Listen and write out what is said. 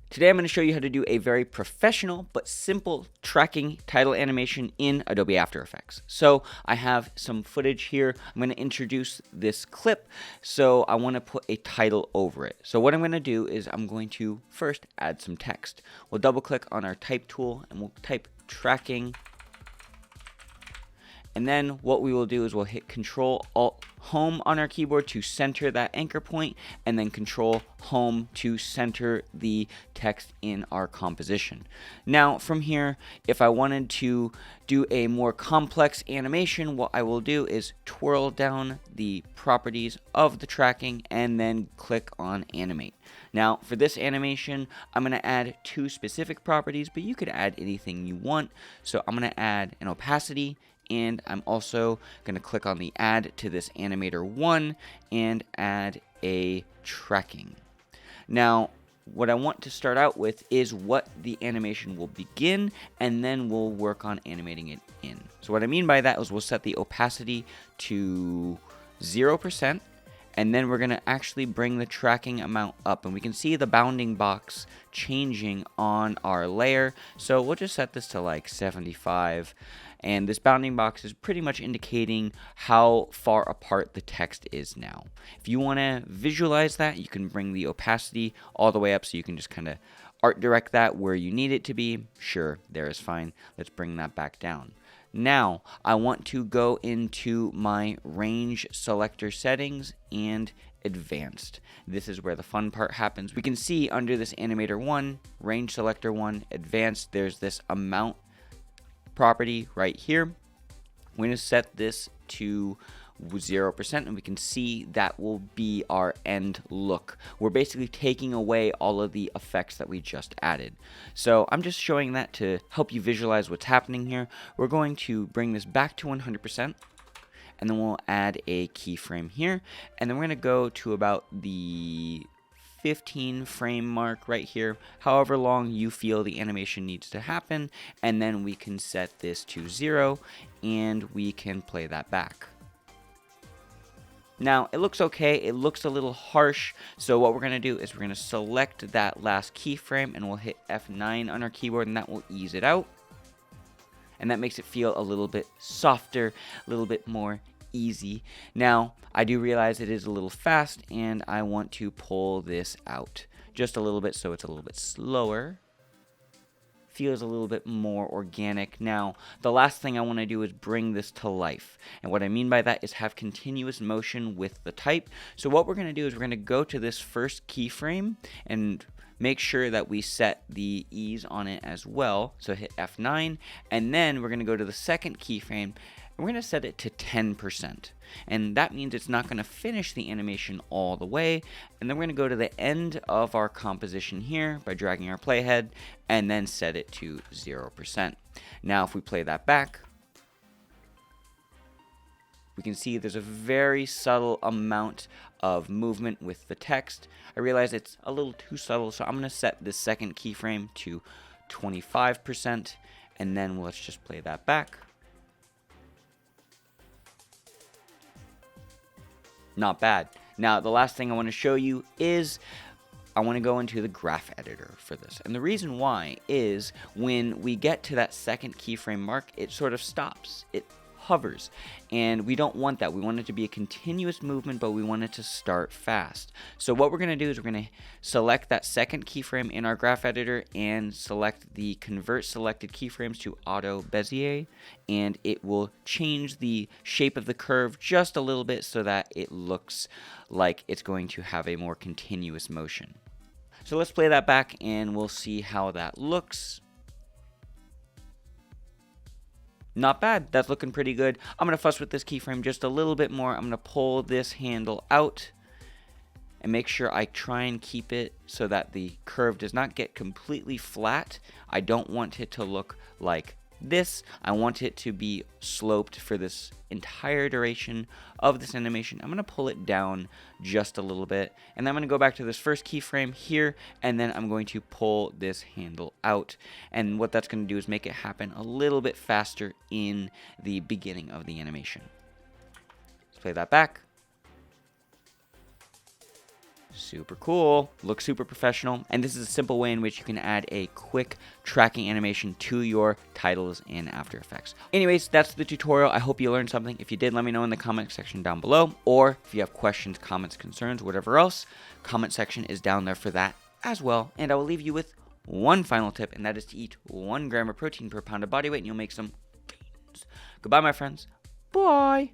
Today I'm going to show you how to do a very professional but simple tracking title animation in Adobe After Effects. So I have some footage here. I'm going to introduce this clip, so I want to put a title over it. So what I'm going to do is I'm going to first add some text. We'll double click on our type tool and we'll type tracking. And then what we will do is we'll hit Control Alt Home on our keyboard to center that anchor point, and then Control Home to center the text in our composition. Now from here, if I wanted to do a more complex animation, what I will do is twirl down the properties of the tracking and then click on Animate. Now for this animation, I'm going to add two specific properties, but you could add anything you want. So I'm going to add an opacity, and I'm also going to click on the add to this animator 1 and add a tracking. Now what I want to start out with is what the animation will begin, and then we'll work on animating it in. So what I mean by that is we'll set the opacity to 0%, and then we're going to actually bring the tracking amount up, and we can see the bounding box changing on our layer. So we'll just set this to like 75. And this bounding box is pretty much indicating how far apart the text is now. If you want to visualize that, you can bring the opacity all the way up so you can just kind of art direct that where you need it to be. Sure, there is fine. Let's bring that back down. Now, I want to go into my range selector settings and advanced. This is where the fun part happens. We can see under this animator 1, range selector 1, advanced, there's this amount property right here. We're going to set this to 0%, and we can see that will be our end look. We're basically taking away all of the effects that we just added. So I'm just showing that to help you visualize what's happening here. We're going to bring this back to 100%, and then we'll add a keyframe here, and then we're going to go to about the 15 frame mark right here, however long you feel the animation needs to happen, and then we can set this to 0 and we can play that back. Now it looks okay, it looks a little harsh, so what we're going to do is we're going to select that last keyframe and we'll hit F9 on our keyboard, and that will ease it out, and that makes it feel a little bit softer, a little bit more easy. Now I do realize it is a little fast, and I want to pull this out just a little bit so it's a little bit slower, feels a little bit more organic. Now the last thing I want to do is bring this to life, and what I mean by that is have continuous motion with the type. So what we're going to do is we're going to go to this first keyframe and make sure that we set the ease on it as well. So hit F9, and then we're going to go to the second keyframe. We're going to set it to 10%, and that means it's not going to finish the animation all the way. And then we're going to go to the end of our composition here by dragging our playhead and then set it to 0%. Now if we play that back, we can see there's a very subtle amount of movement with the text. I realize it's a little too subtle, so I'm going to set this second keyframe to 25%, and then let's just play that back. Not bad. Now the last thing I want to show you is I want to go into the graph editor for this. And the reason why is when we get to that second keyframe mark, it sort of stops. It hovers. And we don't want that. We want it to be a continuous movement, but we want it to start fast. So what we're going to do is we're going to select that second keyframe in our graph editor and select the convert selected keyframes to auto Bezier, and it will change the shape of the curve just a little bit so that it looks like it's going to have a more continuous motion. So let's play that back and we'll see how that looks. Not bad. That's looking pretty good. I'm going to fuss with this keyframe just a little bit more. I'm going to pull this handle out and make sure I try and keep it so that the curve does not get completely flat. I don't want it to look like this. I want it to be sloped for this entire duration of this animation. I'm going to pull it down just a little bit, and then I'm going to go back to this first keyframe here, and then I'm going to pull this handle out, and what that's going to do is make it happen a little bit faster in the beginning of the animation. Let's play that back. Super cool, looks super professional, and this is a simple way in which you can add a quick tracking animation to your titles in After Effects. Anyways, that's the tutorial. I hope you learned something. If you did, let me know in the comment section down below, or if you have questions, comments, concerns, whatever else, comment section is down there for that as well. And I will leave you with one final tip, and that is to eat 1 gram of protein per pound of body weight, and you'll make some gains. Goodbye, my friends. Bye.